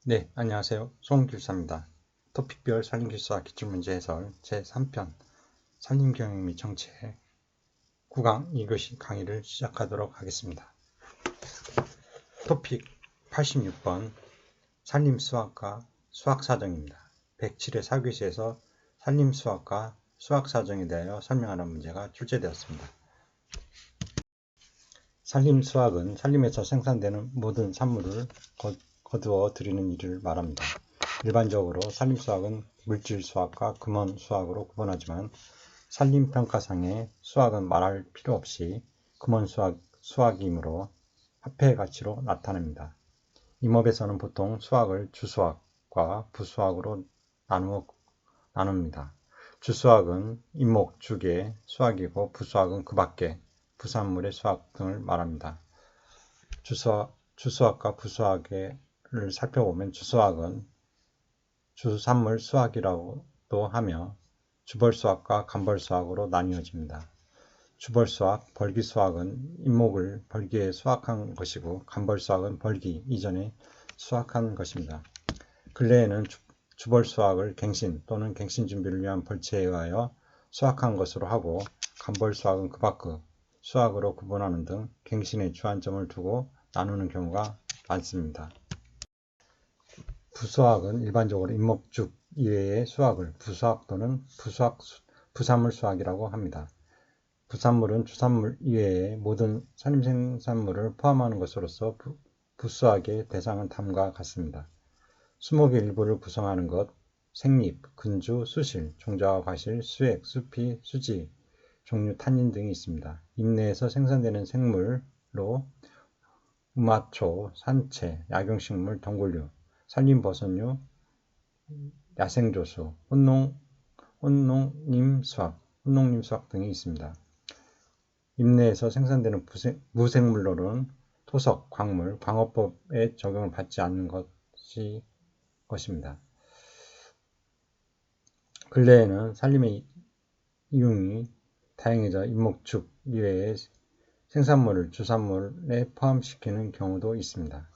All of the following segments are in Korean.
네, 안녕하세요. 송길사입니다. 토픽별 산림기술사 기출문제 해설 제3편 산림경영 및 정책 9강 2교시 강의를 시작하도록 하겠습니다. 토픽 86번 산림수학과 수학사정입니다. 107회 4교시에서 산림수학과 수학사정에 대하여 설명하는 문제가 출제되었습니다. 산림수학은 산림에서 생산되는 모든 산물을 거두어 들이는 일을 말합니다. 일반적으로 산림수학은 물질수학과 금원수학으로 구분하지만 산림평가상의 수학은 말할 필요 없이 금원수학이므로 화폐의 가치로 나타냅니다. 임업에서는 보통 수학을 주수학과 부수학으로 나눕니다. 주수학은 임목, 주계, 수학이고 부수학은 그 밖의 부산물의 수학 등을 말합니다. 주수학과 부수학을 살펴보면 주수학은 주산물 수학이라고도 하며 주벌수학과 간벌수학으로 나뉘어집니다. 주벌수학, 벌기수학은 임목을 벌기에 수확한 것이고 간벌수학은 벌기 이전에 수확한 것입니다. 근래에는 주벌수학을 갱신 또는 갱신 준비를 위한 벌채에 의하여 수확한 것으로 하고 간벌수학은 그 밖의 수학으로 구분하는 등 갱신에 주안점을 두고 나누는 경우가 많습니다. 부수학은 일반적으로 임목죽 이외의 수학을 부수학 또는 부산물 수학이라고 합니다. 부산물은 주산물 이외의 모든 산림생산물을 포함하는 것으로서 부수학의 대상은 다음과 같습니다. 수목의 일부를 구성하는 것, 생잎, 근주, 수실, 종자와 과실, 수액, 수피, 수지, 종류, 탄닌 등이 있습니다. 잎내에서 생산되는 생물로 우마초, 산채, 약용식물, 덩굴류, 산림버섯류, 야생조수, 혼농림수학 등이 있습니다. 잎내에서 생산되는 무생물로는 토석, 광물, 광어법에 적용을 받지 않는 것입니다. 근래에는 산림의 이용이 다양해져 임목축 이외의 생산물을 주산물에 포함시키는 경우도 있습니다.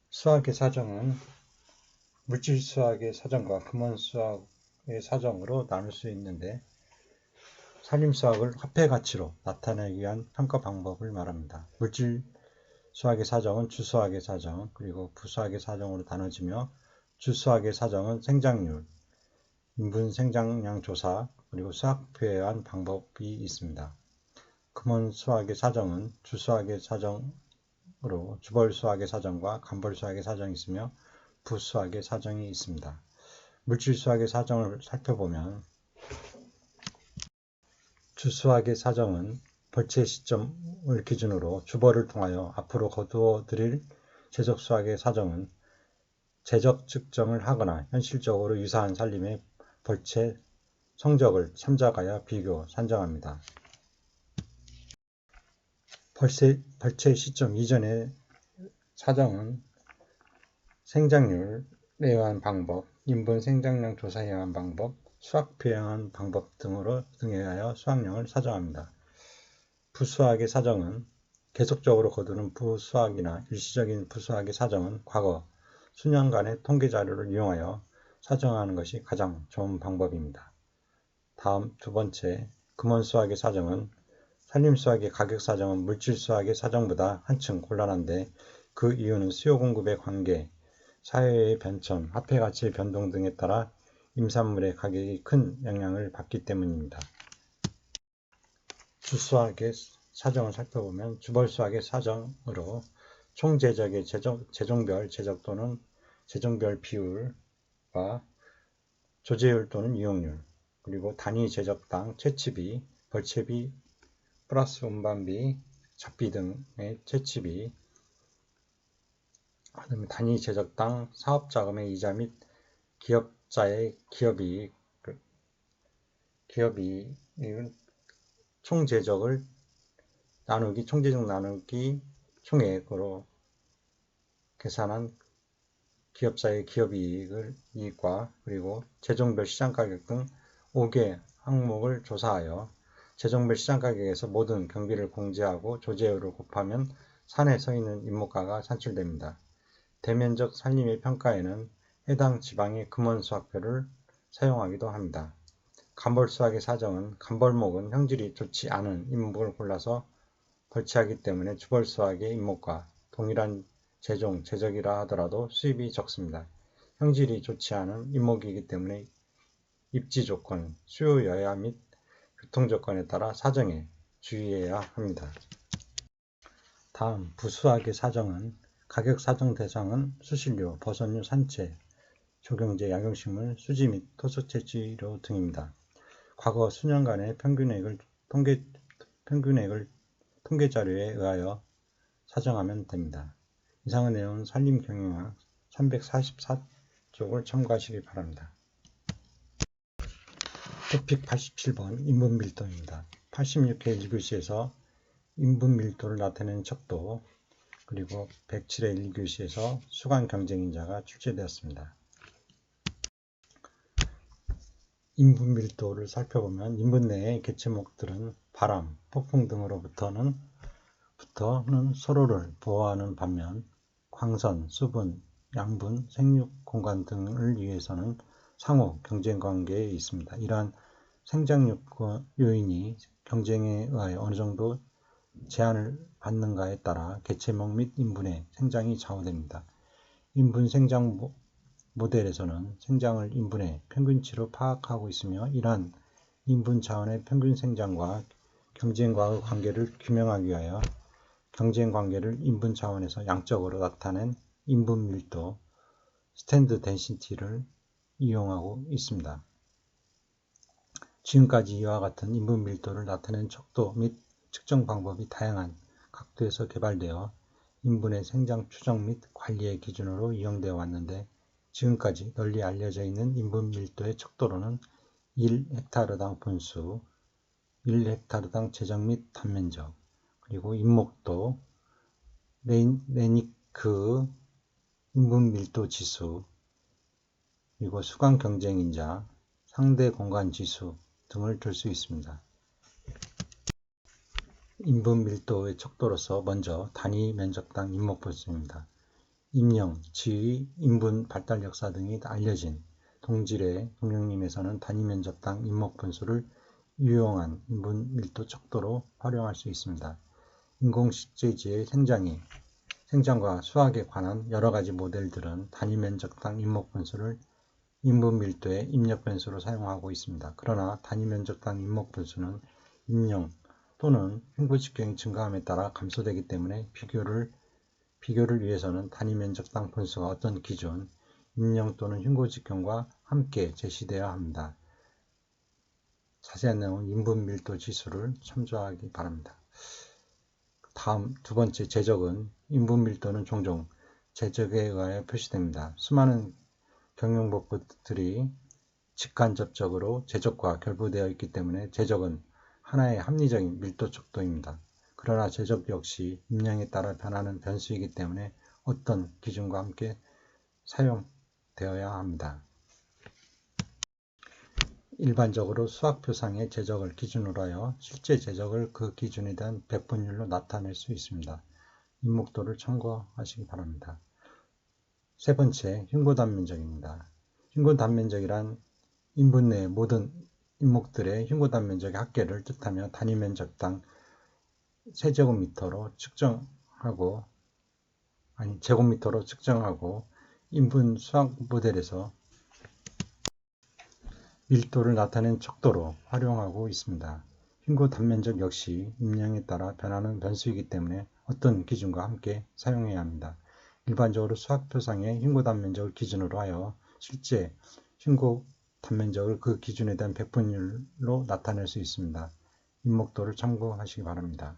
수학의 사정은 물질수학의 사정과 금원수학의 사정으로 나눌 수 있는데 산림수학을 화폐 가치로 나타내기 위한 평가 방법을 말합니다. 물질수학의 사정은 주수학의 사정 그리고 부수학의 사정으로 나눠지며 주수학의 사정은 생장률, 인분 생장량 조사 그리고 수학표에 의한 방법이 있습니다. 금원수학의 사정은 주수학의 사정으로 주벌수학의 사정과 간벌수학의 사정이 있으며 부수학의 사정이 있습니다. 물질수학의 사정을 살펴보면 주수학의 사정은 벌채 시점을 기준으로 주벌을 통하여 앞으로 거두어 들일 재적수학의 사정은 재적 측정을 하거나 현실적으로 유사한 산림의 벌채 성적을 참작하여 비교, 산정합니다. 벌채 시점 이전의 사정은 생장률에 의한 방법, 인분 생장량 조사에 의한 방법, 수학표에 의한 방법 등에 의하여 수확량을 사정합니다. 부수학의 사정은 계속적으로 거두는 부수학이나 일시적인 부수학의 사정은 과거 수년간의 통계 자료를 이용하여 사정하는 것이 가장 좋은 방법입니다. 다음 두 번째, 금원수학의 사정은 산림수학의 가격 사정은 물질수학의 사정보다 한층 곤란한데 그 이유는 수요 공급의 관계, 사회의 변천, 화폐 가치의 변동 등에 따라 임산물의 가격이 큰 영향을 받기 때문입니다. 주수학의 사정을 살펴보면 주벌수학의 사정으로 총제적의 제종별 제적 또는 제종별 비율과 조제율 또는 이용률 그리고 단위 제적당 채취비, 벌채비, 플러스 운반비, 잡비 등의 채취비 단위 제적당 사업자금의 이자 및 기업자의 기업이익 총제적 나누기 총액으로 계산한 기업자의 기업이익과 그리고 재종별 시장가격 등 5개 항목을 조사하여 재종별 시장가격에서 모든 경비를 공제하고 조제율을 곱하면 산에 서 있는 임목가가 산출됩니다. 대면적 산림의 평가에는 해당 지방의 금원 수확표를 사용하기도 합니다. 감벌 수확의 사정은 감벌목은 형질이 좋지 않은 인목을 골라서 벌치하기 때문에 주벌 수확의 인목과 동일한 제종, 제적이라 하더라도 수입이 적습니다. 형질이 좋지 않은 인목이기 때문에 입지 조건, 수요 여야 및 교통 조건에 따라 사정에 주의해야 합니다. 다음 부수확의 사정은 가격 사정 대상은 수신료, 버선료, 산채, 조경제, 약용식물, 수지 및 토속채 치료 등입니다. 과거 수년간의 평균액을 통계자료에 의하여 사정하면 됩니다. 이상의 내용은 산림경영학 344쪽을 참고하시기 바랍니다. 토픽 87번 인분밀도입니다. 86회 1교시에서 인분밀도를 나타내는 척도 그리고 107회 1교시에서 수간 경쟁인자가 출제되었습니다. 인분 밀도를 살펴보면 인분 내의 개체목들은 바람, 폭풍 등으로부터는 서로를 보호하는 반면 광선, 수분, 양분, 생육 공간 등을 위해서는 상호 경쟁 관계에 있습니다. 이러한 생장 요인이 경쟁에 의하여 어느 정도 제한을 받는가에 따라 개체목 및 인분의 생장이 좌우됩니다. 인분 생장 모델에서는 생장을 인분의 평균치로 파악하고 있으며 이러한 인분 차원의 평균 생장과 경쟁과의 관계를 규명하기 위하여 경쟁 관계를 인분 차원에서 양적으로 나타낸 인분 밀도 스탠드 덴시티를 이용하고 있습니다. 지금까지 이와 같은 인분 밀도를 나타낸 척도 및 측정 방법이 다양한 각도에서 개발되어 인분의 생장 추정 및 관리의 기준으로 이용되어 왔는데 지금까지 널리 알려져 있는 인분 밀도의 척도로는 1헥타르당 분수, 1헥타르당 제적 및 단면적, 그리고 인목도, 레니크 인분 밀도 지수, 그리고 수강 경쟁인자, 상대 공간 지수 등을 들 수 있습니다. 인분 밀도의 척도로서 먼저 단위 면적당 인목 분수입니다. 임령, 지위, 인분 발달 역사 등이 알려진 동질의 동령림에서는 단위 면적당 인목 분수를 유용한 인분 밀도 척도로 활용할 수 있습니다. 인공식재지의 생장과 수학에 관한 여러 가지 모델들은 단위 면적당 인목 분수를 인분 밀도의 입력 변수로 사용하고 있습니다. 그러나 단위 면적당 인목 분수는 임령 또는 흉부 직경이 증가함에 따라 감소되기 때문에 비교를 위해서는 단위 면적당 분수가 어떤 기준, 임령 또는 흉고 직경과 함께 제시되어야 합니다. 자세한 내용은 인분 밀도 지수를 참조하기 바랍니다. 다음 두 번째 제적은 인분 밀도는 종종 제적에 의하여 표시됩니다. 수많은 경영법들이 직간접적으로 제적과 결부되어 있기 때문에 제적은 하나의 합리적인 밀도 척도입니다. 그러나 제적 역시 임량에 따라 변하는 변수이기 때문에 어떤 기준과 함께 사용되어야 합니다. 일반적으로 수학표상의 제적을 기준으로 하여 실제 제적을 그 기준에 대한 배분율로 나타낼 수 있습니다. 인목도를 참고하시기 바랍니다. 세 번째, 흉고단면적입니다. 흉고단면적이란 인분 내의 모든 인목들의 흉고단면적의 합계를 뜻하며 단위 면적당 세제곱미터로 제곱미터로 측정하고 인분 수학 모델에서 밀도를 나타낸 척도로 활용하고 있습니다. 흉고 단면적 역시 임량에 따라 변하는 변수이기 때문에 어떤 기준과 함께 사용해야 합니다. 일반적으로 수학표상의 흉고 단면적을 기준으로 하여 실제 흉고 단면적을 그 기준에 대한 배분율로 나타낼 수 있습니다. 인목도를 참고하시기 바랍니다.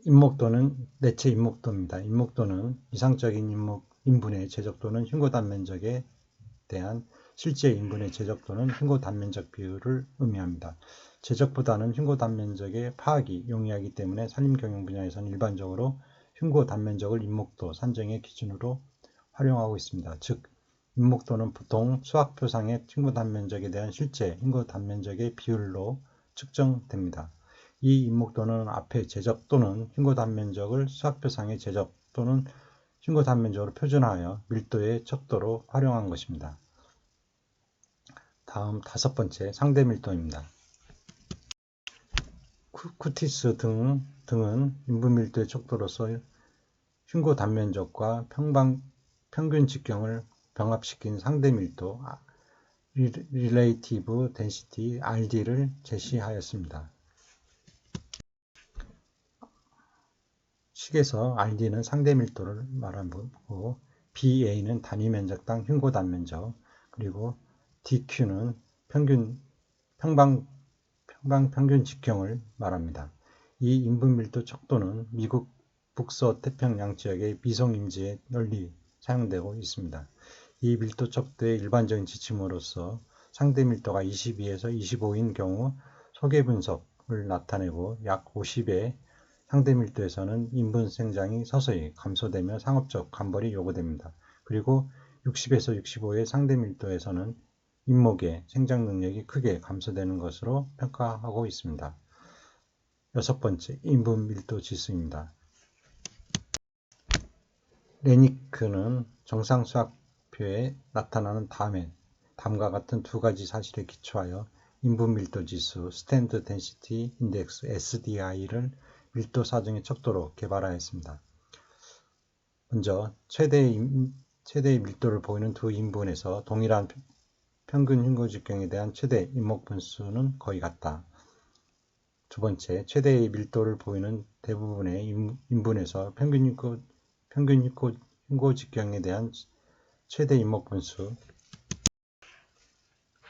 인목도는 내체 인목도입니다. 인목도는 이상적인 인분의 제적도는 흉고 단면적에 대한 실제 인분의 제적도는 흉고 단면적 비율을 의미합니다. 제적보다는 흉고 단면적의 파악이 용이하기 때문에 산림경영 분야에서는 일반적으로 흉고 단면적을 인목도 산정의 기준으로 활용하고 있습니다. 즉, 인목도는 보통 수학표상의 흉고 단면적에 대한 실제 흉고 단면적의 비율로 측정됩니다. 이 인목도는 앞에 제접 또는 흉고 단면적을 수학표상의 제접 또는 흉고 단면적으로 표준화하여 밀도의 척도로 활용한 것입니다. 다음 5번째 상대 밀도입니다. 쿠티스 등은 인분 밀도의 척도로서 흉고 단면적과 평균 직경을 병합시킨 상대 밀도 Relative Density RD를 제시하였습니다. 식에서 RD는 상대 밀도를 말하고 BA는 단위 면적당 흉고 단면적, 그리고 DQ는 평균 직경을 말합니다. 이 인분 밀도 척도는 미국 북서태평양 지역의 미송임지에 널리 사용되고 있습니다. 이 밀도 척도의 일반적인 지침으로서 상대 밀도가 22에서 25인 경우 소개 분석을 나타내고 약 50의 상대 밀도에서는 인분 생장이 서서히 감소되며 상업적 감벌이 요구됩니다. 그리고 60에서 65의 상대 밀도에서는 인목의 생장 능력이 크게 감소되는 것으로 평가하고 있습니다. 6번째, 인분 밀도 지수입니다. 레니크는 정상 수학표에 나타나는 다음과 같은 두 가지 사실에 기초하여 인분 밀도 지수 (Standard Density Index) SDI를 밀도 사정의 척도로 개발하였습니다. 먼저 최대의 밀도를 보이는 두 인분에서 동일한 평균 흉고 직경에 대한 최대 인목 분수는 거의 같다. 두 번째, 최대의 밀도를 보이는 대부분의 인분에서 평균 흉고 직경에 대한 최대 인목 분수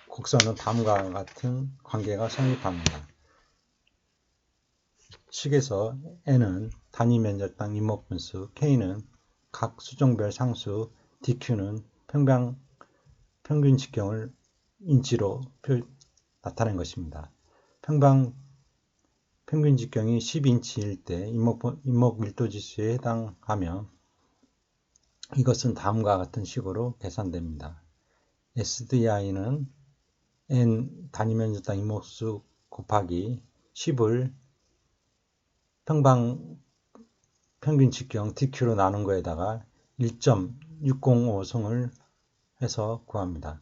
곡선은 다음과 같은 관계가 성립합니다. 식에서 n은 단위 면적당 인목 분수, k는 각 수종별 상수, dq는 평균 직경을 인치로 나타낸 것입니다. 평균 직경이 10인치일 때 인목 밀도 지수에 해당하며 이것은 다음과 같은 식으로 계산됩니다. SDI는 n 단위 면적당 인목수 곱하기 10을 평균 직경 DQ로 나눈 거에다가 1.605승을 해서 구합니다.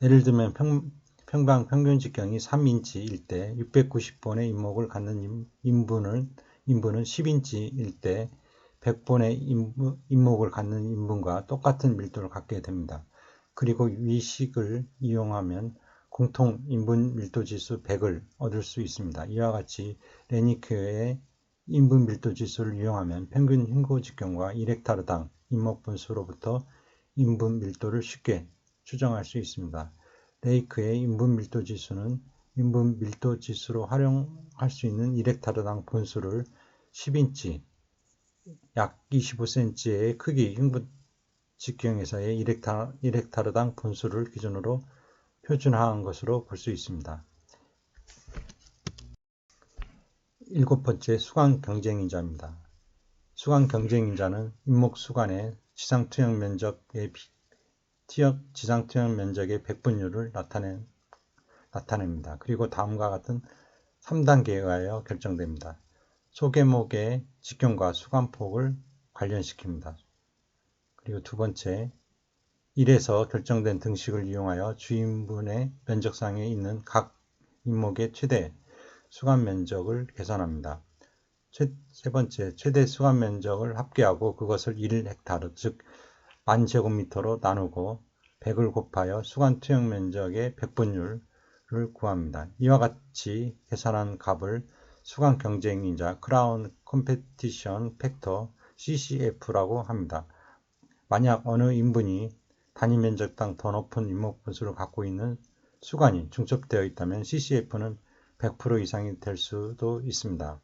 예를 들면 평균 직경이 3인치일 때 690번의 인목을 갖는 인분은 10인치일 때 100번의 인목을 갖는 인분과 똑같은 밀도를 갖게 됩니다. 그리고 위 식을 이용하면 공통 인분 밀도 지수 100을 얻을 수 있습니다. 이와 같이 레니크의 인분 밀도 지수를 이용하면 평균 흉고 직경과 1헥타르당 인목 분수로부터 인분 밀도를 쉽게 추정할 수 있습니다. 레이크의 인분 밀도 지수는 인분 밀도 지수로 활용할 수 있는 1헥타르당 분수를 10인치, 약 25cm의 크기 흉부 직경에서의 1헥타르당 분수를 기준으로 표준화한 것으로 볼 수 있습니다. 7번째, 수간 경쟁인자입니다. 수간 경쟁인자는 인목 수간의 지상 투영 면적의 100분율을 나타냅니다. 그리고 다음과 같은 3단계에 의하여 결정됩니다. 소개목의 직경과 수간폭을 관련시킵니다. 그리고 두 번째, 1에서 결정된 등식을 이용하여 주인분의 면적상에 있는 각 인목의 최대 수간 면적을 계산합니다. 세 번째, 최대 수간 면적을 합계하고 그것을 1헥타르, 즉 10,000제곱미터로 나누고 100을 곱하여 수간 투영 면적의 100분율을 구합니다. 이와 같이 계산한 값을 수간 경쟁인자 크라운 컴페티션 팩터 CCF라고 합니다. 만약 어느 인분이 단위 면적당 더 높은 인목 분수를 갖고 있는 수간이 중첩되어 있다면 CCF는 100% 이상이 될 수도 있습니다.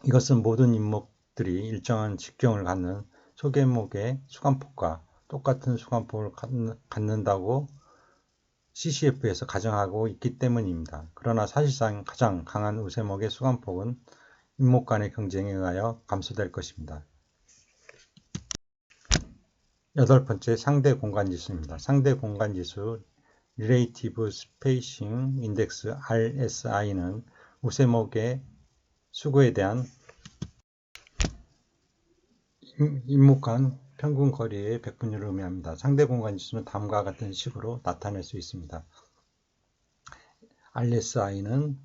이것은 모든 인목들이 일정한 직경을 갖는 소개목의 수간폭과 똑같은 수간폭을 갖는다고 CCF에서 가정하고 있기 때문입니다. 그러나 사실상 가장 강한 우세목의 수간폭은 인목 간의 경쟁에 의하여 감소될 것입니다. 8번째, 상대 공간지수입니다. 상대 공간지수 Relative Spacing Index RSI는 우세목의 수구에 대한 인목 간 평균 거리의 백분율을 의미합니다. 상대 공간 지수는 다음과 같은 식으로 나타낼 수 있습니다. RSI는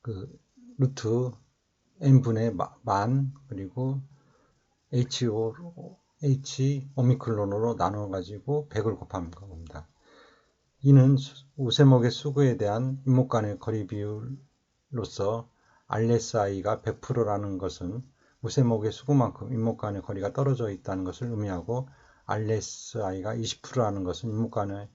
그 루트 n분의 만 그리고 H 오미크론으로 나누어 가지고 100을 곱한 겁니다. 이는 우세목의 수구에 대한 인목 간의 거리 비율로서 RSI가 100%라는 것은 우세목의 수구만큼 인목 간의 거리가 떨어져 있다는 것을 의미하고 RSI가 20%라는 것은 인목 간의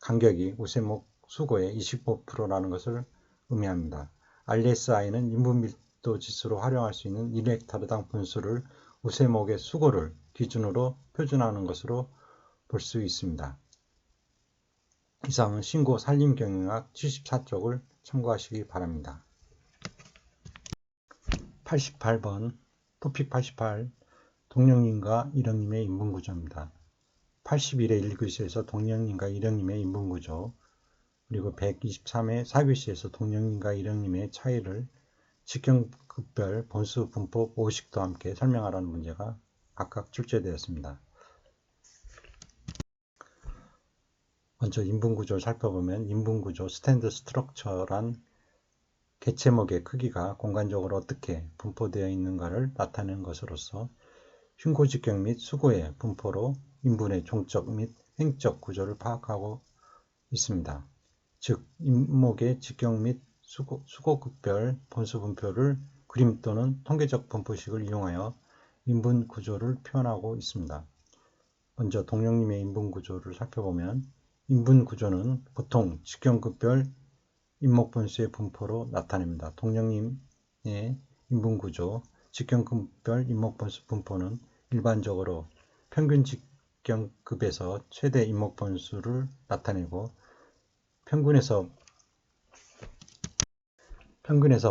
간격이 우세목 수구의 25%라는 것을 의미합니다. RSI는 인분 밀도 지수로 활용할 수 있는 1헥타르당 분수를 우세목의 수구를 기준으로 표준하는 것으로 볼 수 있습니다. 이상은 신고 산림경영학 74쪽을 참고하시기 바랍니다. 88번 토픽 88 동령님과 일령님의 인분구조입니다. 81회 1교시에서 동령님과 일령님의 인분구조 그리고 123회 4교시에서 동령님과 일령님의 차이를 직경급별 본수 분포 모식도 함께 설명하라는 문제가 각각 출제되었습니다. 먼저 인분구조를 살펴보면 인분구조 스탠드 스트럭처란 개체목의 크기가 공간적으로 어떻게 분포되어 있는가를 나타내는 것으로서 흉고직경 및 수고의 분포로 인분의 종적 및 행적 구조를 파악하고 있습니다. 즉 인목의 직경 및 수고급별 본수 분표를 그림 또는 통계적 분포식을 이용하여 인분 구조를 표현하고 있습니다. 먼저 동령님의 인분 구조를 살펴보면 인분 구조는 보통 직경급별 인목분수의 분포로 나타냅니다. 동령님의 인분 구조, 직경급별 인목분수 분포는 일반적으로 평균 직경급에서 최대 인목분수를 나타내고 평균에서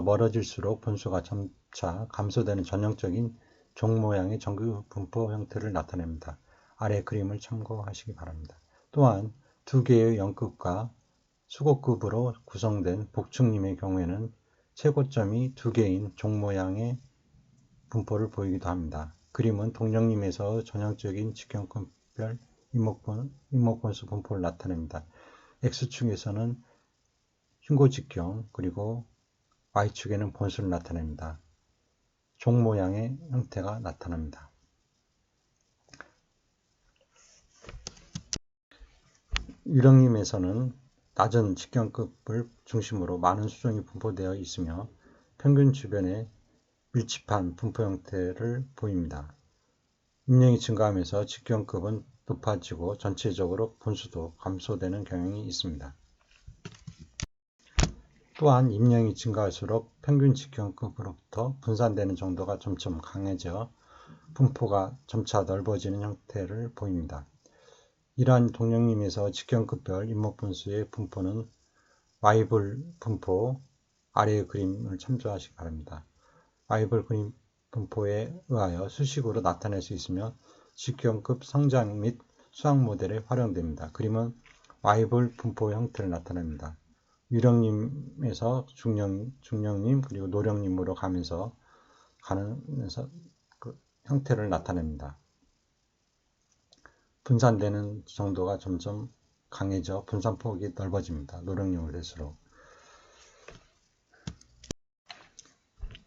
멀어질수록 분수가 점차 감소되는 전형적인 종 모양의 정규 분포 형태를 나타냅니다. 아래 그림을 참고하시기 바랍니다. 또한 두 개의 영급과 수고급으로 구성된 복층림의 경우에는 최고점이 두 개인 종 모양의 분포를 보이기도 합니다. 그림은 동령림에서 전형적인 직경급별 인목분수 분포를 나타냅니다. X축에서는 흉고직경 그리고 Y축에는 본수를 나타냅니다. 종 모양의 형태가 나타납니다. 일령림에서는 낮은 직경급을 중심으로 많은 수종이 분포되어 있으며 평균 주변에 밀집한 분포 형태를 보입니다. 임령이 증가하면서 직경급은 높아지고 전체적으로 분수도 감소되는 경향이 있습니다. 또한 임령이 증가할수록 평균 직경급으로부터 분산되는 정도가 점점 강해져 분포가 점차 넓어지는 형태를 보입니다. 이러한 동령림에서 직경급별 인목분수의 분포는 Y볼 분포, 아래의 그림을 참조하시기 바랍니다. Y볼 그림 분포에 의하여 수식으로 나타낼 수 있으며 직경급 성장 및 수학 모델에 활용됩니다. 그림은 Y볼 분포 형태를 나타냅니다. 유령림에서 중령림 그리고 노령림으로 가면서 그 형태를 나타냅니다. 분산되는 정도가 점점 강해져 분산폭이 넓어집니다. 노령림을 될수록.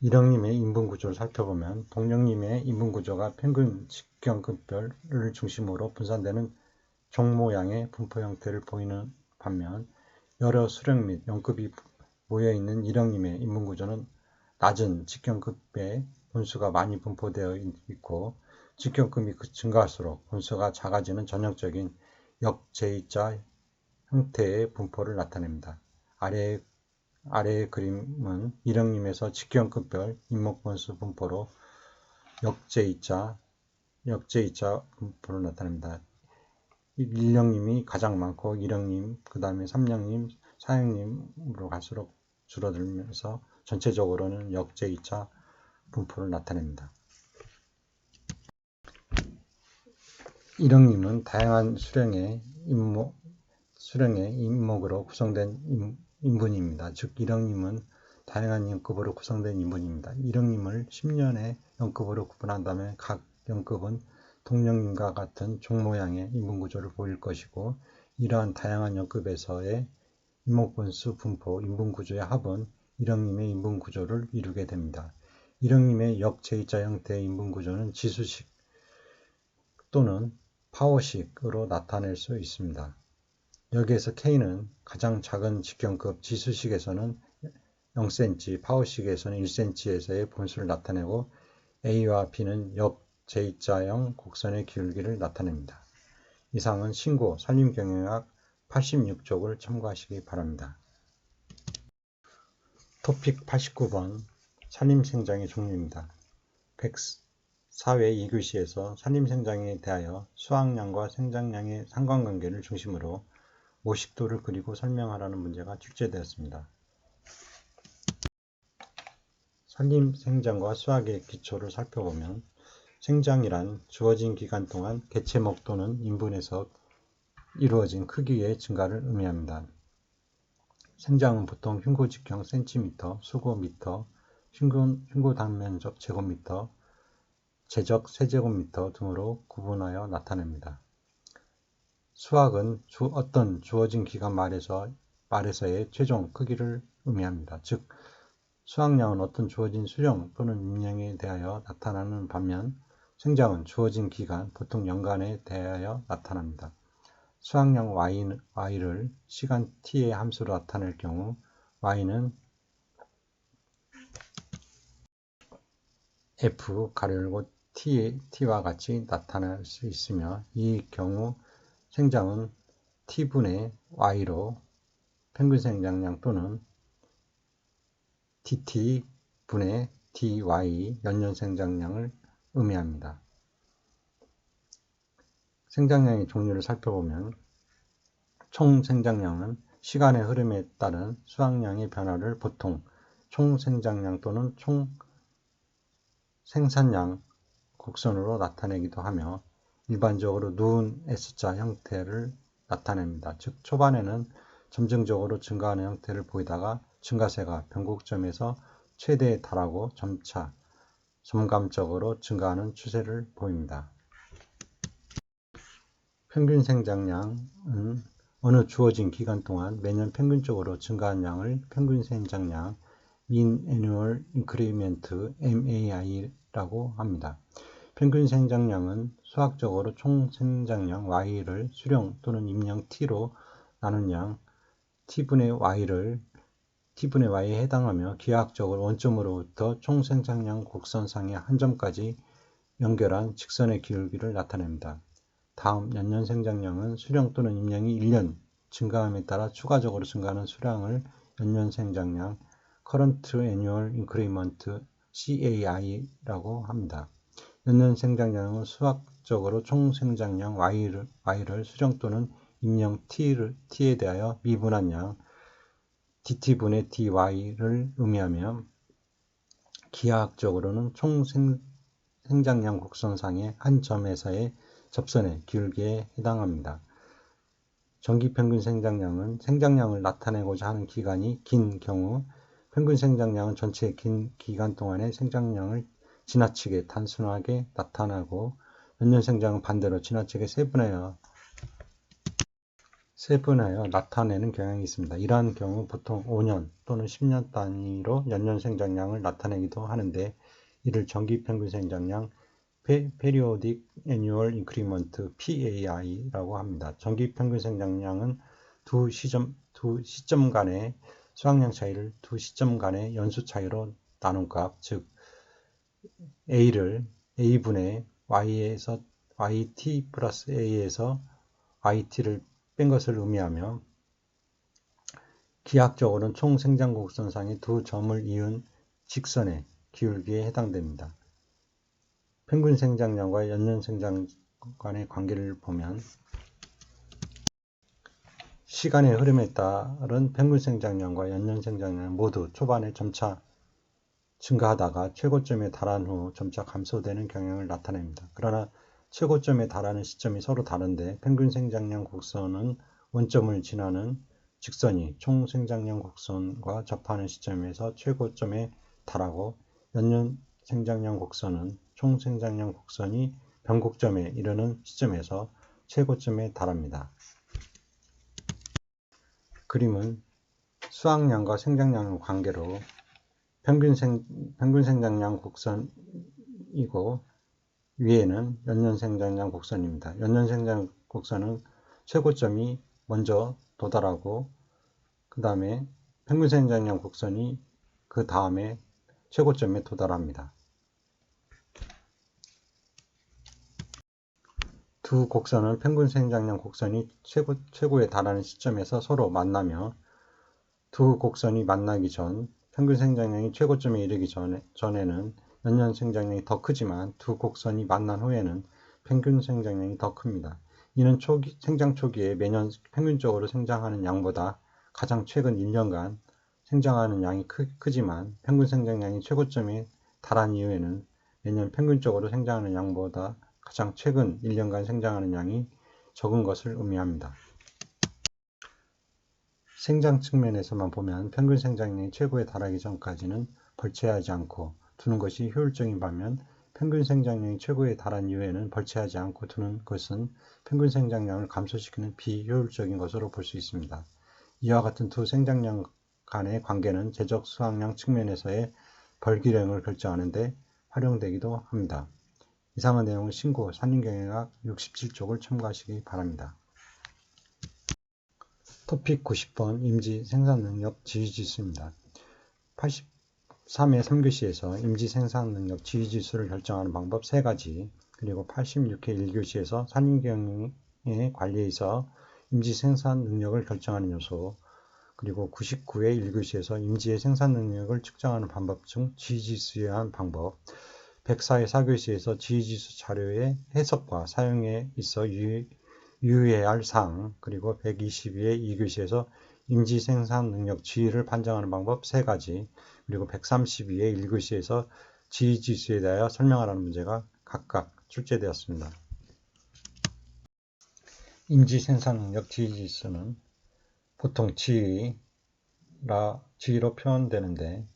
일령림의 인분구조를 살펴보면 동령림의 인분구조가 평균 직경급별을 중심으로 분산되는 종 모양의 분포 형태를 보이는 반면 여러 수령 및 영급이 모여있는 일령림의 인분구조는 낮은 직경급의 분수가 많이 분포되어 있고 직경급이 증가할수록 분수가 작아지는 전형적인 역제이자 형태의 분포를 나타냅니다. 아래의 그림은 일령림에서 직경급별 인목분수 분포로 역제이자 분포를 나타냅니다. 일령님이 가장 많고 일령님, 그 다음에 삼령님, 사령님으로 갈수록 줄어들면서 전체적으로는 역제이자 분포를 나타냅니다. 일령님은 다양한 수령의 인목으로 구성된 인분입니다. 즉 일령님은 다양한 연급으로 구성된 인분입니다. 일형님을 10년의 연급으로 구분한다면 각 연급은 동령님과 같은 종 모양의 인분 구조를 보일 것이고, 이러한 다양한 연급에서의 인목분수 분포, 인분 구조의 합은 일형님의 인분 구조를 이루게 됩니다. 일형님의 역제이자 형태의 인분 구조는 지수식 또는 파워식으로 나타낼 수 있습니다. 여기에서 K는 가장 작은 직경급, 지수식에서는 0cm, 파워식에서는 1cm에서의 본수를 나타내고, A와 B는 역제자형 곡선의 기울기를 나타냅니다. 이상은 신고 산림경영학 86쪽을 참고하시기 바랍니다. 토픽 89번 산림생장의 종류입니다. 104회 2교시에서 산림생장에 대하여 수확량과 생장량의 상관관계를 중심으로 모식도를 그리고 설명하라는 문제가 출제되었습니다. 산림생장과 수확의 기초를 살펴보면, 생장이란 주어진 기간 동안 개체목 또는 인분에서 이루어진 크기의 증가를 의미합니다. 생장은 보통 흉고직형 cm, 수고미터, 흉고 단면적 제곱미터, 제적 세제곱미터 등으로 구분하여 나타냅니다. 수확은 어떤 주어진 기간 말에서의 최종 크기를 의미합니다. 즉, 수확량은 어떤 주어진 수령 또는 임량에 대하여 나타나는 반면, 생장은 주어진 기간, 보통 연간에 대하여 나타납니다. 수확량 y를 시간 t의 함수로 나타낼 경우 y는 f 가로열고 t와 같이 나타날 수 있으며, 이 경우 생장은 t분의 y로 평균 생장량 또는 dt분의 dy 연년 생장량을 의미합니다. 생장량의 종류를 살펴보면, 총 생장량은 시간의 흐름에 따른 수확량의 변화를 보통 총 생장량 또는 총 생산량 곡선으로 나타내기도 하며, 일반적으로 누운 S자 형태를 나타냅니다. 즉, 초반에는 점증적으로 증가하는 형태를 보이다가 증가세가 변곡점에서 최대에 달하고 점차 점감적으로 증가하는 추세를 보입니다. 평균 생장량은 어느 주어진 기간 동안 매년 평균적으로 증가한 양을 평균 생장량, Mean Annual Increment, MAI라고 합니다. 평균 생장량은 수학적으로 총 생장량 Y를 수령 또는 임량 T로 나눈 양 T분의 Y에 해당하며, 기하학적으로 원점으로부터 총 생장량 곡선상의 한 점까지 연결한 직선의 기울기를 나타냅니다. 다음 연년 생장량은 수령 또는 임량이 1년 증가함에 따라 추가적으로 증가하는 수량을 연년 생장량, Current Annual Increment, CAI라고 합니다. 연년 생장량은 수학적으로 총 생장량 Y를 수령 또는 임량 T에 대하여 미분한 양 dt분의 dy를 의미하며, 기하학적으로는 총 생장량 곡선상의 한 점에서의 접선의 기울기에 해당합니다. 정기평균 생장량은 생장량을 나타내고자 하는 기간이 긴 경우, 평균 생장량은 전체 긴 기간 동안의 생장량을 지나치게 단순하게 나타나고, 연년 생장은 반대로 지나치게 세분하여 나타내는 경향이 있습니다. 이러한 경우 보통 5년 또는 10년 단위로 연년 생장량을 나타내기도 하는데, 이를 정기평균 생장량, Periodic Annual Increment, PAI라고 합니다. 정기평균 생장량은 두 시점 간의 수확량 차이를 두 시점 간의 연수 차이로 나눈 값, 즉 A를 A분의 YT 플러스 A에서 YT를 뺀 것을 의미하며, 기하학적으로는 총 생장 곡선상의 두 점을 이은 직선의 기울기에 해당됩니다. 평균 생장량과 연년 생장 간의 관계를 보면, 시간의 흐름에 따른 평균 생장량과 연년 생장량은 모두 초반에 점차 증가하다가 최고점에 달한 후 점차 감소되는 경향을 나타냅니다. 그러나 최고점에 달하는 시점이 서로 다른데, 평균 생장량 곡선은 원점을 지나는 직선이 총 생장량 곡선과 접하는 시점에서 최고점에 달하고 연년 생장량 곡선은 총 생장량 곡선이 변곡점에 이르는 시점에서 최고점에 달합니다. 그림은 수확량과 생장량의 관계로 평균 생장량 곡선이고 위에는 연년 생장량 곡선입니다. 연년 생장량 곡선은 최고점이 먼저 도달하고 그 다음에 평균 생장량 곡선이 그 다음에 최고점에 도달합니다. 두 곡선은 평균 생장량 곡선이 최고에 달하는 시점에서 서로 만나며 두 곡선이 만나기 전 평균 생장량이 최고점에 이르기 전에는 연년 생장량이 더 크지만 두 곡선이 만난 후에는 평균 생장량이 더 큽니다. 이는 생장 초기에 매년 평균적으로 생장하는 양보다 가장 최근 1년간 생장하는 양이 크지만 평균 생장량이 최고점에 달한 이후에는 매년 평균적으로 생장하는 양보다 가장 최근 1년간 생장하는 양이 적은 것을 의미합니다. 생장 측면에서만 보면 평균 생장량이 최고에 달하기 전까지는 벌채하지 않고 두는 것이 효율적인 반면 평균 생장량이 최고에 달한 이후에는 벌채하지 않고 두는 것은 평균 생장량을 감소시키는 비효율적인 것으로 볼 수 있습니다. 이와 같은 두 생장량 간의 관계는 제적 수확량 측면에서의 벌기량을 결정하는 데 활용되기도 합니다. 이상한 내용은 신고 산림경영학 67쪽을 참고하시기 바랍니다. 토픽 90번 임지 생산능력 지휘지수입니다. 83회 3교시에서 임지 생산능력 지휘지수를 결정하는 방법 3가지, 그리고 86회 1교시에서 산림경영의 관리에 있어 임지 생산능력을 결정하는 요소, 그리고 99회 1교시에서 임지의 생산능력을 측정하는 방법 중 지휘지수에 의한 방법, 104회 4교시에서 지휘지수 자료의 해석과 사용에 있어 유의해야 할 사항, 그리고 122회 2교시에서 임지 생산 능력 지위를 판정하는 방법 3가지, 그리고 132회 1교시에서 지휘지수에 대하여 설명하라는 문제가 각각 출제되었습니다. 임지 생산 능력 지휘지수는 보통 지위로 표현되는데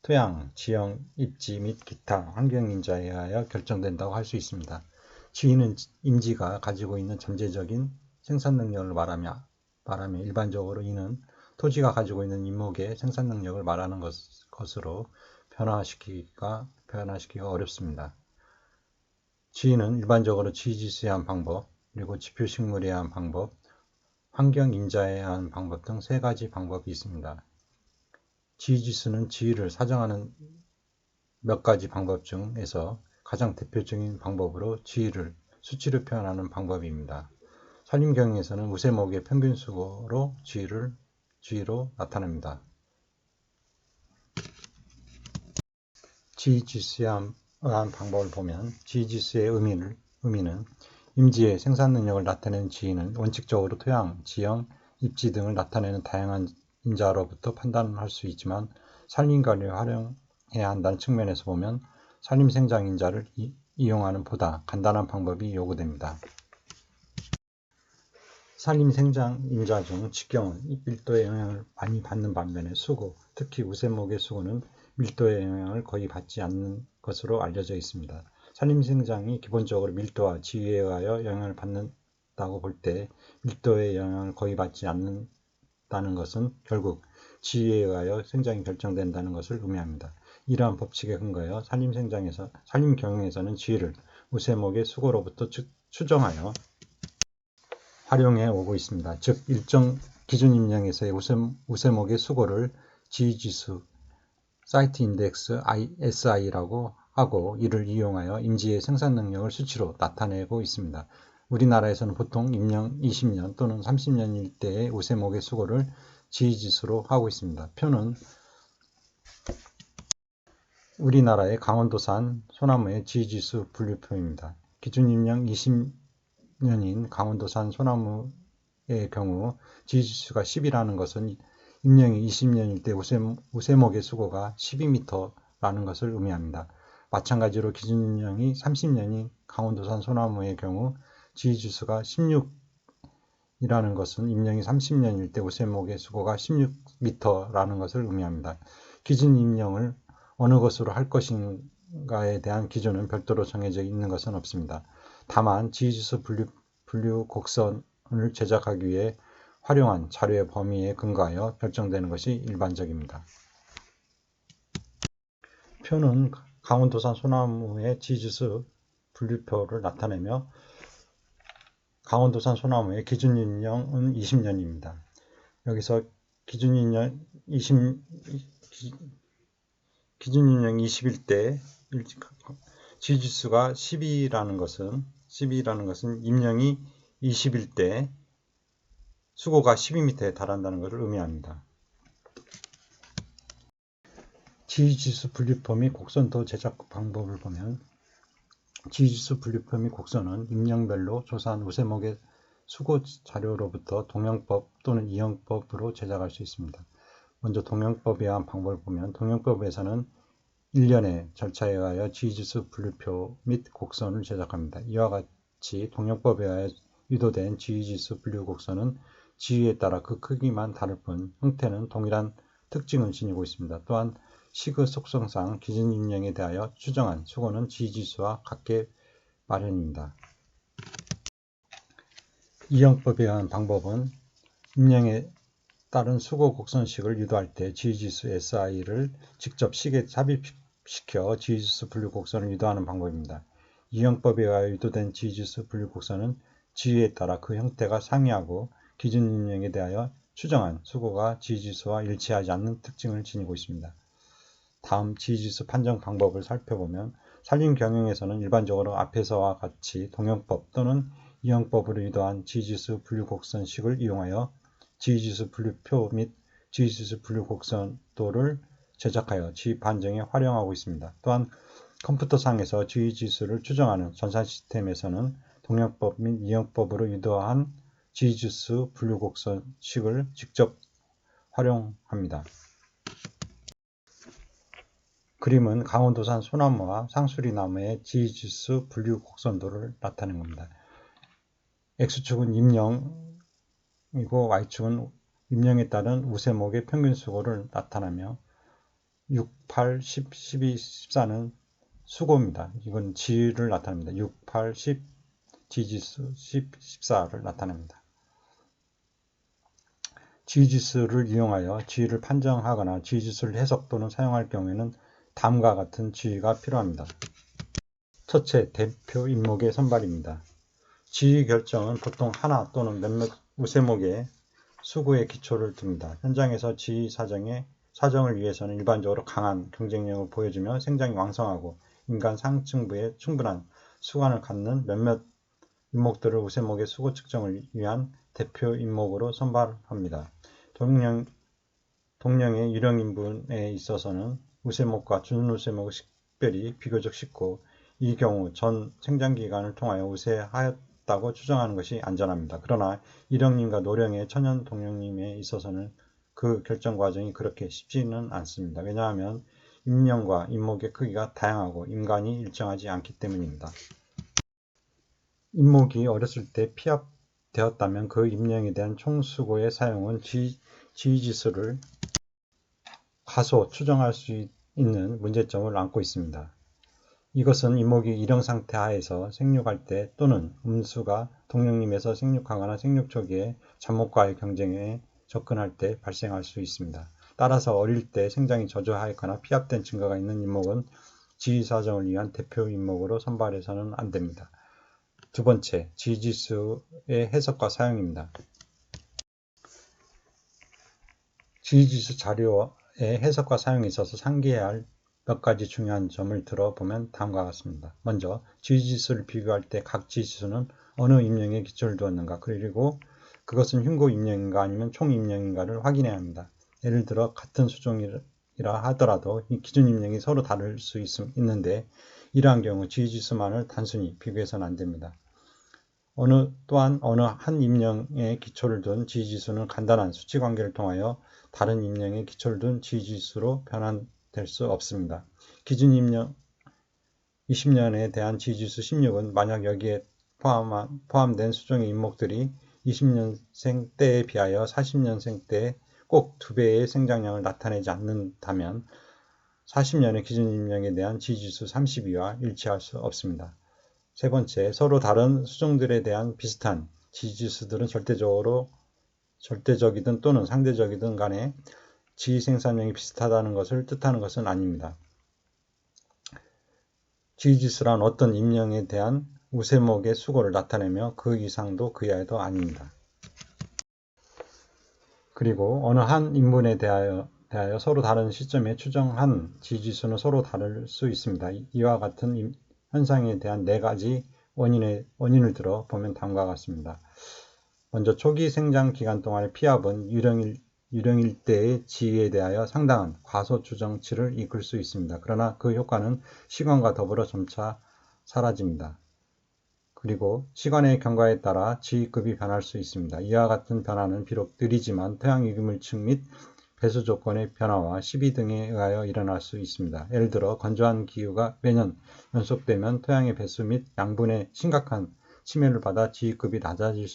토양, 지형, 입지 및 기타 환경인자에 의하여 결정된다고 할 수 있습니다. 지위는 임지가 가지고 있는 전체적인 생산 능력을 말하며 일반적으로 이는 토지가 가지고 있는 임목의 생산 능력을 말하는 것으로 변화시키기가 어렵습니다. 지위는 일반적으로 지휘지수에 의한 방법, 그리고 지표식물에 의한 방법, 환경인자에 의한 방법 등 3가지 방법이 있습니다. 지휘지수는 지위를 사정하는 몇 가지 방법 중에서 가장 대표적인 방법으로 지위를 수치로 표현하는 방법입니다. 산림경영에서는 우세목의 평균수로 지위로 나타냅니다. 지휘지수에 의한 방법을 보면 지휘지수의 의미는 임지의 생산 능력을 나타내는 지위는 원칙적으로 토양, 지형, 입지 등을 나타내는 다양한 인자로부터 판단할 수 있지만 산림관리에 활용해야 한다는 측면에서 보면 산림생장인자를 이용하는 보다 간단한 방법이 요구됩니다. 산림생장인자 중 직경은 밀도의 영향을 많이 받는 반면에 수고, 특히 우세목의 수고는 밀도의 영향을 거의 받지 않는 것으로 알려져 있습니다. 산림생장이 기본적으로 밀도와 지위에 의하여 영향을 받는다고 볼 때 밀도의 영향을 거의 받지 않는다는 것은 결국 지위에 의하여 생장이 결정된다는 것을 의미합니다. 이러한 법칙에 근거하여 산림경영에서는 지위를 우세목의 수고로부터 추정하여 활용해 오고 있습니다. 즉 일정 기준 임량에서의 우세목의 수고를 지휘지수 사이트 인덱스 SI라고 하고 이를 이용하여 임지의 생산 능력을 수치로 나타내고 있습니다. 우리나라에서는 보통 임령 20년 또는 30년일 때의 우세목의 수고를 지휘지수로 하고 있습니다. 표는 우리나라의 강원도산 소나무의 지휘지수 분류표입니다. 기준 임령 20년인 강원도산 소나무의 경우 지휘지수가 10이라는 것은 임령이 20년일 때 우세목의 수고가 12m라는 것을 의미합니다. 마찬가지로 기준 임령이 30년인 강원도산 소나무의 경우 지휘지수가 이라는 것은 임령이 30년일 때 우세목의 수고가 16m라는 것을 의미합니다. 기준 임령을 어느 것으로 할 것인가에 대한 기준은 별도로 정해져 있는 것은 없습니다. 다만 지휘지수 분류 곡선을 제작하기 위해 활용한 자료의 범위에 근거하여 결정되는 것이 일반적입니다. 표는 강원도산 소나무의 지휘지수 분류표를 나타내며 강원도산 소나무의 기준임령은 20년입니다. 여기서 기준임령 20일 때 지지수가 12라는 것은 임령이 20일 때 수고가 12m에 달한다는 것을 의미합니다. 지지수 분류표 및 곡선도 제작 방법을 보면 지지수 분류표 및 곡선은 임령별로 조사한 우세목의 수고 자료로부터 동영법 또는 이영법으로 제작할 수 있습니다. 먼저 동영법에 의한 방법을 보면 동영법에서는 일련의 절차에 의하여 지휘지수 분류표 및 곡선을 제작합니다. 이와 같이 동영법에 의하여 유도된 지휘지수 분류 곡선은 지위에 따라 그 크기만 다를 뿐 형태는 동일한 특징을 지니고 있습니다. 또한 시그 속성상 기준 임령에 대하여 추정한 수고는 지휘지수와 같게 마련입니다. 이영법에 의한 방법은 임령에 따른 수고 곡선식을 유도할 때 지휘지수 SI를 직접 식에 삽입시켜 지휘지수 분류 곡선을 유도하는 방법입니다. 이영법에 의하여 유도된 지휘지수 분류 곡선은 지위에 따라 그 형태가 상이하고 기준 임령에 대하여 추정한 수고가 지휘지수와 일치하지 않는 특징을 지니고 있습니다. 다음 지휘지수 판정 방법을 살펴보면 산림 경영에서는 일반적으로 앞에서와 같이 동영법 또는 이영법으로 유도한 지휘지수 분류 곡선식을 이용하여 지휘지수 분류표 및 지휘지수 분류 곡선도를 제작하여 지휘 판정에 활용하고 있습니다. 또한 컴퓨터상에서 지휘지수를 추정하는 전산 시스템에서는 동영법 및 이영법으로 유도한 지휘지수 분류 곡선식을 직접 활용합니다. 그림은 강원도산 소나무와 상수리나무의 지휘지수 분류 곡선도를 나타낸 겁니다. X축은 임령이고 Y축은 임령에 따른 우세목의 평균 수고를 나타내며 6, 8, 10, 12, 14는 수고입니다. 이건 지위를 나타냅니다. 6, 8, 10 지지수, 10, 14를 나타냅니다. 지휘지수를 이용하여 지위를 판정하거나 지휘지수를 해석 또는 사용할 경우에는 다음과 같은 지위가 필요합니다. 첫째, 대표 임목의 선발입니다. 지위 결정은 보통 하나 또는 몇몇 우세목의 수고에 기초를 둡니다. 현장에서 지위 사정을 위해서는 일반적으로 강한 경쟁력을 보여주며 생장이 왕성하고 인간 상층부에 충분한 수관을 갖는 몇몇 임목들을 우세목의 수고 측정을 위한 대표 임목으로 선발합니다. 동령의 유령인분에 있어서는 우세목과 준우세목의 식별이 비교적 쉽고 이 경우 전 생장기간을 통하여 우세하였다고 추정하는 것이 안전합니다. 그러나 일령님과 노령의 천연 동령님에 있어서는 그 결정 과정이 그렇게 쉽지는 않습니다. 왜냐하면 임령과 임목의 크기가 다양하고 임간이 일정하지 않기 때문입니다. 임목이 어렸을 때 피합되었다면 그 임령에 대한 총수고의 사용은 지휘지수를 가소 추정할 수 있는 문제점을 안고 있습니다. 이것은 임목이 일형 상태 하에서 생육할 때 또는 음수가 동령님에서 생육하거나 생육 초기에 잡목과의 경쟁에 접근할 때 발생할 수 있습니다. 따라서 어릴 때 생장이 저조하였거나 피합된 증거가 있는 임목은 지휘 사정을 위한 대표 임목으로 선발해서는 안 됩니다. 두 번째, 지휘지수의 해석과 사용입니다. 지휘지수 자료의 해석과 사용에 있어서 상기해야 할 몇 가지 중요한 점을 들어보면 다음과 같습니다. 먼저 지휘지수를 비교할 때 각 지휘지수는 어느 임령에 기초를 두었는가, 그리고 그것은 흉고 임령인가 아니면 총 임령인가를 확인해야 합니다. 예를 들어 같은 수종이라 하더라도 이 기준 임령이 서로 다를 수 있는데 이러한 경우 지휘지수만을 단순히 비교해서는 안 됩니다. 또한 어느 한 임령에 기초를 둔 지휘지수는 간단한 수치관계를 통하여 다른 임령에 기초를 둔 지휘지수로 변환될 수 없습니다. 기준 임령 20년에 대한 지휘지수 16은 만약 여기에 포함된 수종의 임목들이 20년생 때에 비하여 40년생 때에 꼭 2배의 생장량을 나타내지 않는다면 40년의 기준 임명에 대한 지지수 32와 일치할 수 없습니다. 세 번째, 서로 다른 수종들에 대한 비슷한 지지수들은 절대적이든 또는 상대적이든 간에 지위 생산량이 비슷하다는 것을 뜻하는 것은 아닙니다. 지지수란 어떤 임명에 대한 우세목의 수고를 나타내며 그 이상도 그 이하도 아닙니다. 그리고 어느 한 인물에 대하여 서로 다른 시점에 추정한 지지수는 서로 다를 수 있습니다. 이와 같은 현상에 대한 4가지 원인을 들어 보면 다음과 같습니다. 먼저 초기 생장 기간 동안의 피합은 유령일 때의 지위에 대하여 상당한 과소 추정치를 이끌 수 있습니다. 그러나 그 효과는 시간과 더불어 점차 사라집니다. 그리고 시간의 경과에 따라 지위급이 변할 수 있습니다. 이와 같은 변화는 비록 느리지만 토양 유기물층 및 배수 조건의 변화와 시비 등에 의하여 일어날 수 있습니다. 예를 들어 건조한 기후가 매년 연속되면 토양의 배수 및 양분의 심각한 침해를 받아 지위급이 낮아질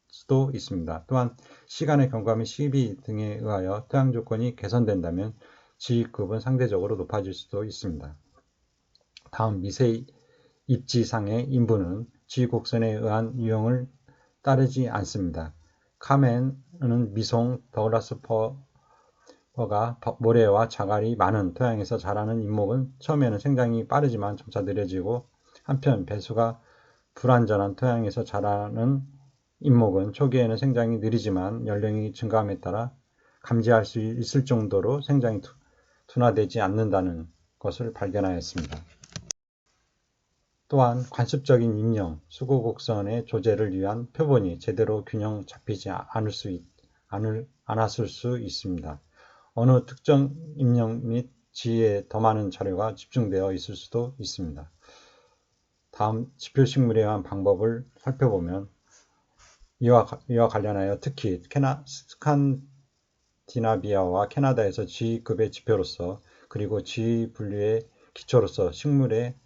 수도 있습니다. 또한 시간의 경과 및 시비 등에 의하여 토양 조건이 개선된다면 지위급은 상대적으로 높아질 수도 있습니다. 다음 미세 입지상의 인부는 지위곡선에 의한 유형을 따르지 않습니다. 카멘은 미송, 더글라스 퍼가 모래와 자갈이 많은 토양에서 자라는 인목은 처음에는 생장이 빠르지만 점차 느려지고, 한편 배수가 불완전한 토양에서 자라는 인목은 초기에는 생장이 느리지만 연령이 증가함에 따라 감지할 수 있을 정도로 생장이 둔화되지 않는다는 것을 발견하였습니다. 또한 관습적인 임령, 수고곡선의 조제를 위한 표본이 제대로 균형 잡히지 않았을 수 있습니다. 어느 특정 임령 및 지위에 더 많은 자료가 집중되어 있을 수도 있습니다. 다음 지표식물에 의한 방법을 살펴보면 이와 관련하여 특히 스칸디나비아와 캐나다에서 지위급의 지표로서 그리고 지위 분류의 기초로서 식물의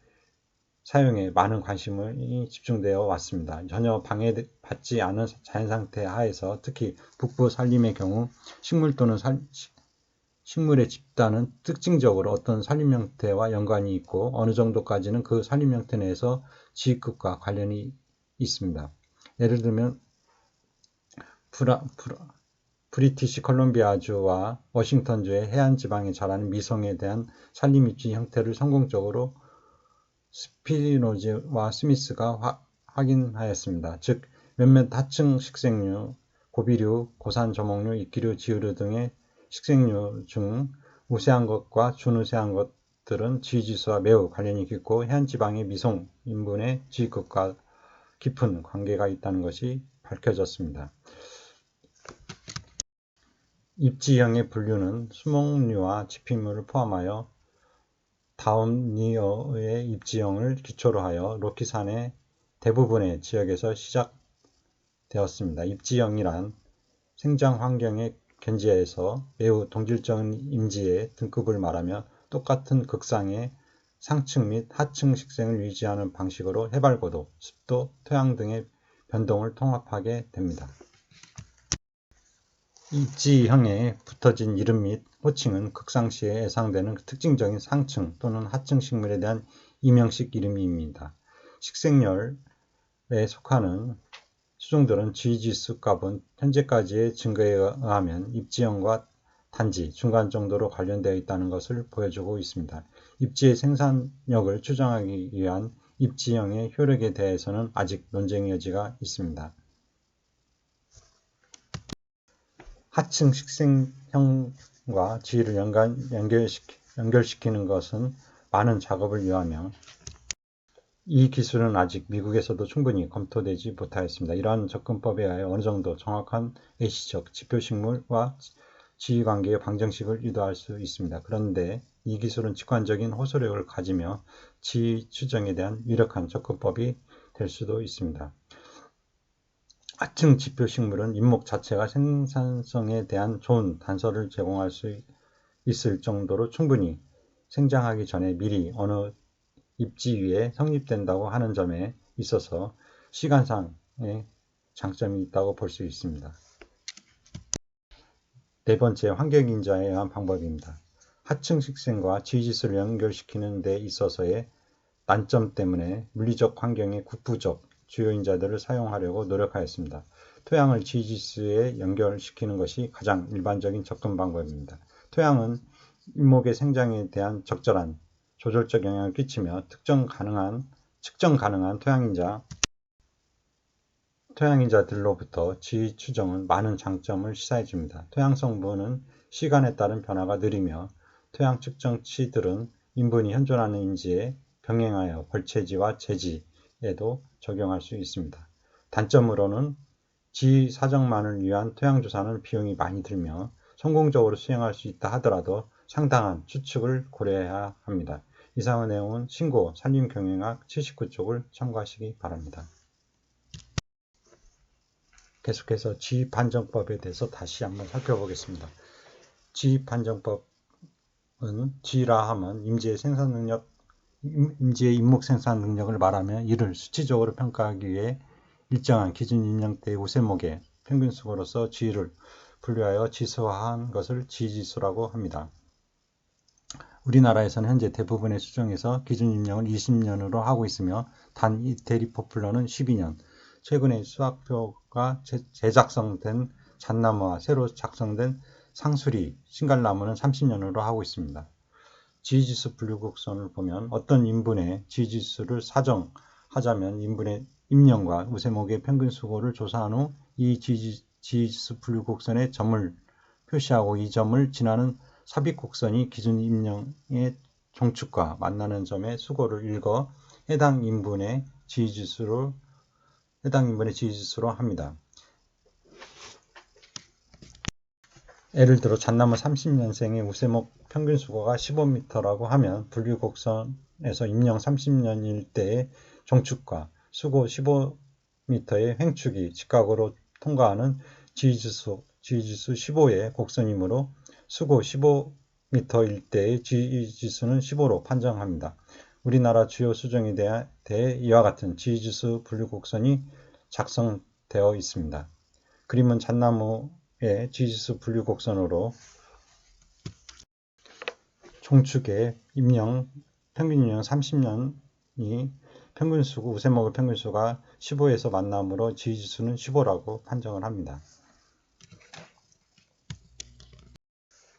사용에 많은 관심이 집중되어 왔습니다. 전혀 방해받지 않은 자연상태 하에서 특히 북부 산림의 경우 식물 또는 식물의 집단은 특징적으로 어떤 산림 형태와 연관이 있고 어느 정도까지는 그 산림 형태 내에서 지위급과 관련이 있습니다. 예를 들면 브리티시 컬럼비아주와 워싱턴주의 해안 지방에 자라는 미성에 대한 산림 입지 형태를 성공적으로 스피노즈와 스미스가 확인하였습니다. 즉 몇몇 하층 식생류, 고비류, 고산 저목류, 이끼류, 지우류 등의 식생류 중 우세한 것과 준우세한 것들은 지위지수와 매우 관련이 깊고 해안지방의 미송 인분의 지위급과 깊은 관계가 있다는 것이 밝혀졌습니다. 입지형의 분류는 수목류와 지피물을 포함하여 다운니어의 입지형을 기초로 하여 로키산의 대부분의 지역에서 시작되었습니다. 입지형이란 생장 환경의 견지에서 매우 동질적인 임지의 등급을 말하며 똑같은 극상의 상층 및 하층 식생을 유지하는 방식으로 해발고도, 습도, 토양 등의 변동을 통합하게 됩니다. 입지형에 붙어진 이름 및 호칭은 극상시에 예상되는 특징적인 상층 또는 하층 식물에 대한 이명식 이름입니다. 식생열에 속하는 수종들은 지위지수 값은 현재까지의 증거에 의하면 입지형과 단지 중간 정도로 관련되어 있다는 것을 보여주고 있습니다. 입지의 생산력을 추정하기 위한 입지형의 효력에 대해서는 아직 논쟁의 여지가 있습니다. 하층 식생형과 지위를 연결시키는 것은 많은 작업을 요하며 이 기술은 아직 미국에서도 충분히 검토되지 못하였습니다. 이러한 접근법에 의하여 어느 정도 정확한 애시적 지표식물과 지위관계의 방정식을 유도할 수 있습니다. 그런데 이 기술은 직관적인 호소력을 가지며 지위 추정에 대한 유력한 접근법이 될 수도 있습니다. 하층 지표식물은 인목 자체가 생산성에 대한 좋은 단서를 제공할 수 있을 정도로 충분히 생장하기 전에 미리 어느 입지 위에 성립된다고 하는 점에 있어서 시간상의 장점이 있다고 볼 수 있습니다. 네 번째, 환경인자에 의한 방법입니다. 하층 식생과 지지수를 연결시키는 데 있어서의 난점 때문에 물리적 환경의 국부적 주요 인자들을 사용하려고 노력하였습니다. 토양을 지지수에 연결시키는 것이 가장 일반적인 접근 방법입니다. 토양은 인목의 생장에 대한 적절한 조절적 영향을 끼치며 측정 가능한 토양인자들로부터 지위 추정은 많은 장점을 시사해 줍니다. 토양 성분은 시간에 따른 변화가 느리며 토양 측정치들은 인분이 현존하는 인지에 병행하여 벌채지와 재지에도 적용할 수 있습니다. 단점으로는 지위 사정만을 위한 토양조사는 비용이 많이 들며 성공적으로 수행할 수 있다 하더라도 상당한 추측을 고려해야 합니다. 이상의 내용은 신고 산림경영학 79쪽을 참고하시기 바랍니다. 계속해서 지위판정법에 대해서 다시 한번 살펴보겠습니다. 지위판정법은 지위라 하면 임지의 임목 생산 능력을 말하며 이를 수치적으로 평가하기 위해 일정한 기준 임명대의 우세목의 평균 수고로서 지위를 분류하여 지수화한 것을 지지수라고 합니다. 우리나라에서는 현재 대부분의 수정에서 기준 임명을 20년으로 하고 있으며 단 이 대리 포플러는 12년, 최근에 수학표가 재작성된 잣나무와 새로 작성된 상수리, 신갈나무는 30년으로 하고 있습니다. 지지수 분류곡선을 보면 어떤 인분의 지지수를 사정하자면 인분의 임령과 우세목의 평균 수고를 조사한 후 이 지지수 분류곡선에 점을 표시하고 이 점을 지나는 삽입곡선이 기준 임령의 종축과 만나는 점의 수고를 읽어 해당 인분의 지지수로 합니다. 예를 들어 잣나무 30년생의 우세목 평균 수고가 15m라고 하면 분류곡선에서 임령 30년일 때의 종축과 수고 15m의 횡축이 직각으로 통과하는 지지수 15의 곡선이므로 수고 15m일 때의 지지수는 15로 판정합니다. 우리나라 주요 수정에 대해 이와 같은 지지수 분류곡선이 작성되어 있습니다. 그림은 잣나무의 지지수 분류곡선으로 종축의 평균 임령 30년이 평균수고 우세목의 평균수가 15에서 만나므로 지지수는 15라고 판정을 합니다.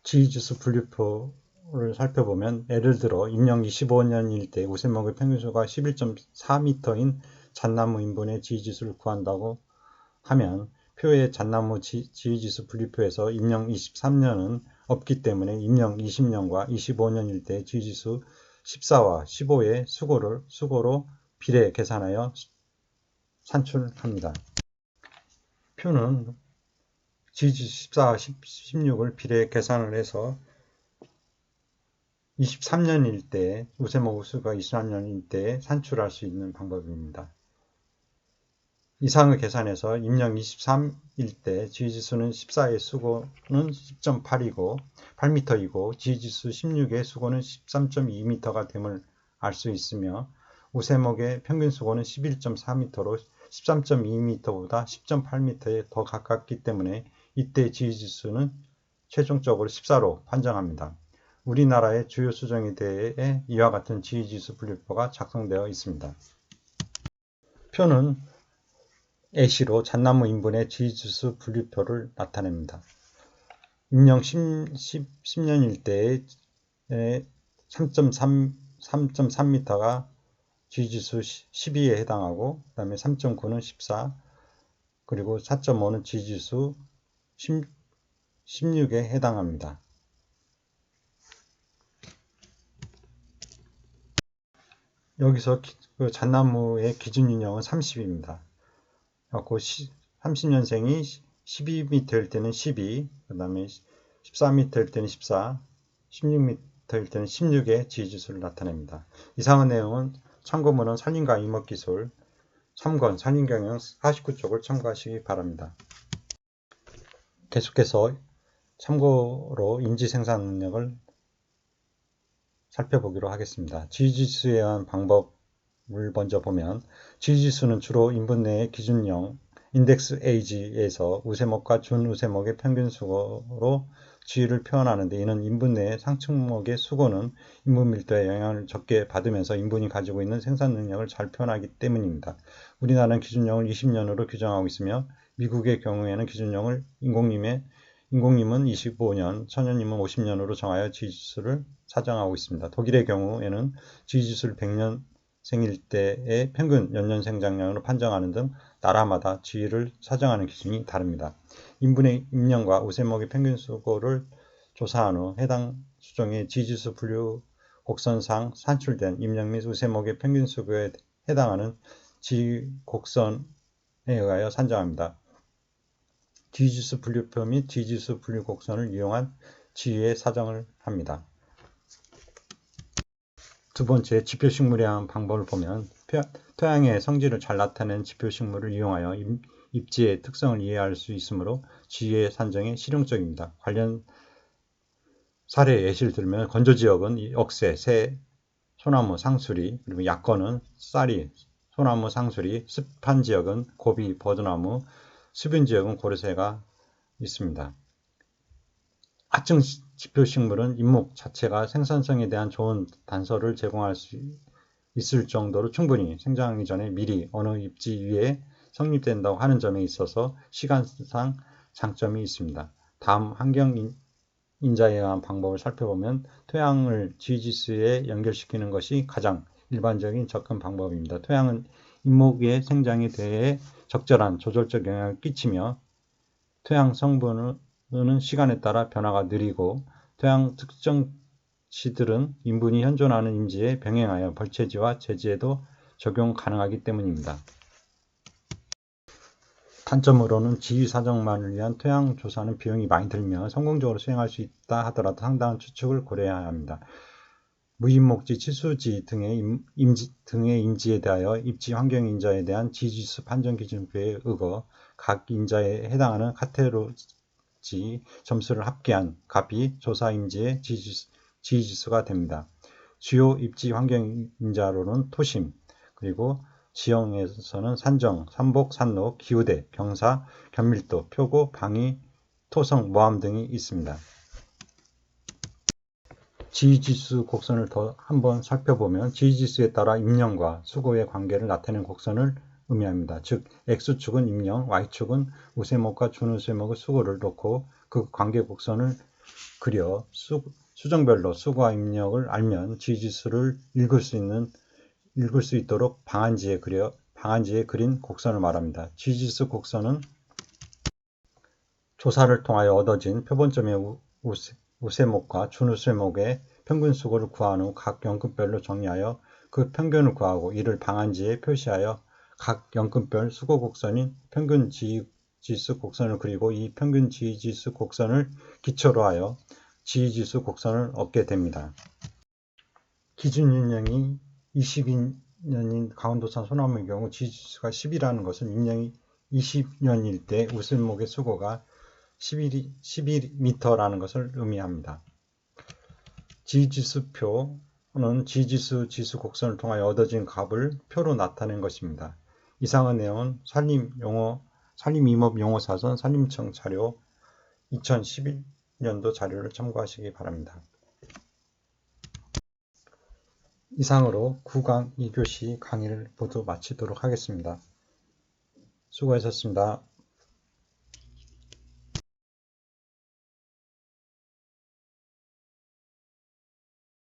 지지수 분류표를 살펴보면 예를 들어 임령 25년일 때 우세목의 평균수가 11.4m인 잣나무 인분의 지지수를 구한다고 하면 표의 잣나무 지지수 분류표에서 임령 23년은 없기 때문에 임령 20년과 25년일 때 지지수 14와 15의 수고로 비례 계산하여 산출합니다. 표는 지지수 14와 16을 비례 계산을 해서 23년일 때 우세목 우수가 23년일 때 산출할 수 있는 방법입니다. 이상을 계산해서 임령 23일 때 지지수는 14의 수고는 10.8이고 8m이고 지지수 16의 수고는 13.2m가 됨을 알 수 있으며 우세목의 평균 수고는 11.4m로 13.2m보다 10.8m에 더 가깝기 때문에 이때 지지수는 최종적으로 14로 판정합니다. 우리나라의 주요 수정에 대해 이와 같은 지지수 분류표가 작성되어 있습니다. 표는 예시로 잣나무 인분의 지지수 분류표를 나타냅니다. 임령 10년일 때의 3.3m가 지지수 12에 해당하고 그 다음에 3.9는 14 그리고 4.5는 지지수 16에 해당합니다. 여기서 그 잣나무의 기준 인형은 30입니다. 30년생이 12m일 때는 12, 그 다음에 14m일 때는 14, 16m일 때는 16의 지지수를 나타냅니다. 이상한 내용은 참고문은 산림과 임업기술 3권 산림경영 49쪽을 참고하시기 바랍니다. 계속해서 참고로 임지생산 능력을 살펴보기로 하겠습니다. 지지수에 의한 방법을 먼저 보면 지지수는 주로 인분 내의 기준령 인덱스 Ag에서 우세목과 준우세목의 평균 수고로 지위를 표현하는데, 이는 인분 내의 상층목의 수고는 인분 밀도에 영향을 적게 받으면서 인분이 가지고 있는 생산 능력을 잘 표현하기 때문입니다. 우리나라는 기준령을 20년으로 규정하고 있으며, 미국의 경우에는 기준령을 인공님은 25년, 천연님은 50년으로 정하여 지지수를 사정하고 있습니다. 독일의 경우에는 지지수를 100년 생일 때의 평균 연년 생장량으로 판정하는 등 나라마다 지위를 사정하는 기준이 다릅니다. 인분의 임량과 우세목의 평균 수고를 조사한 후 해당 수종의 지지수 분류 곡선상 산출된 임량 및 우세목의 평균 수고에 해당하는 지위 곡선에 의하여 산정합니다. 지지수 분류표 및 지지수 분류 곡선을 이용한 지위의 사정을 합니다. 두 번째, 지표식물이라는 방법을 보면 토양의 성질을 잘 나타내는 지표식물을 이용하여 입지의 특성을 이해할 수 있으므로 지위의 산정에 실용적입니다. 관련 사례 예시를 들면 건조지역은 억새, 새, 소나무, 상수리, 그리고 약건은 쌀이, 소나무, 상수리, 습한 지역은 고비, 버드나무, 수변 지역은 고르쇠가 있습니다. 하층 지표식물은 잎목 자체가 생산성에 대한 좋은 단서를 제공할 수 있을 정도로 충분히 생장하기 전에 미리 어느 입지 위에 성립된다고 하는 점에 있어서 시간상 장점이 있습니다. 다음 환경 인자에 의한 방법을 살펴보면 토양을 지지수에 연결시키는 것이 가장 일반적인 접근 방법입니다. 토양은 잎목의 생장에 대해 적절한 조절적 영향을 끼치며 토양 성분은 시간에 따라 변화가 느리고 토양 특정치들은 인분이 현존하는 임지에 병행하여 벌채지와 제지에도 적용 가능하기 때문입니다. 단점으로는 지위 사정만을 위한 토양 조사는 비용이 많이 들며 성공적으로 수행할 수 있다 하더라도 상당한 추측을 고려해야 합니다. 무인목지, 치수지 등의 임지에 대하여 입지 환경 인자에 대한 지지수 판정 기준표에 의거 각 인자에 해당하는 카테고리 점수를 합계한 값이 조사 임지의 지지수가 됩니다. 주요 입지 환경 인자로는 토심, 그리고 지형에서는 산정, 산복, 산록, 기후대, 경사, 견밀도, 표고, 방위, 토성, 모함 등이 있습니다. 지지수 곡선을 더 한번 살펴보면 지지수에 따라 임량과 수고의 관계를 나타내는 곡선을 의미합니다. 즉 X축은 임량, Y축은 우세목과 준우세목의 수고를 놓고 그 관계 곡선을 그려 수정별로 수고와 임력을 알면 지지수를 읽을 수 있도록 방한지에 그린 곡선을 말합니다. 지지수 곡선은 조사를 통하여 얻어진 표본점의 우세목과 준우세목의 평균 수고를 구한 후 각 연급별로 정리하여 그 평균을 구하고 이를 방한지에 표시하여 각 연급별 수고 곡선인 평균 지지수 곡선을 그리고 이 평균 지지수 곡선을 기초로 하여 지지수 곡선을 얻게 됩니다. 기준 임량이 22년인 강원도산 소나무의 경우 지지수가 10이라는 것은 임량이 20년일 때 우세목의 수고가 11m라는 것을 의미합니다. 지지수표는 지지수 지수 곡선을 통하여 얻어진 값을 표로 나타낸 것입니다. 이상의 내용은 산림임업용어사전 산림청 자료 2011년도 자료를 참고하시기 바랍니다. 이상으로 9강 2교시 강의를 모두 마치도록 하겠습니다. 수고하셨습니다.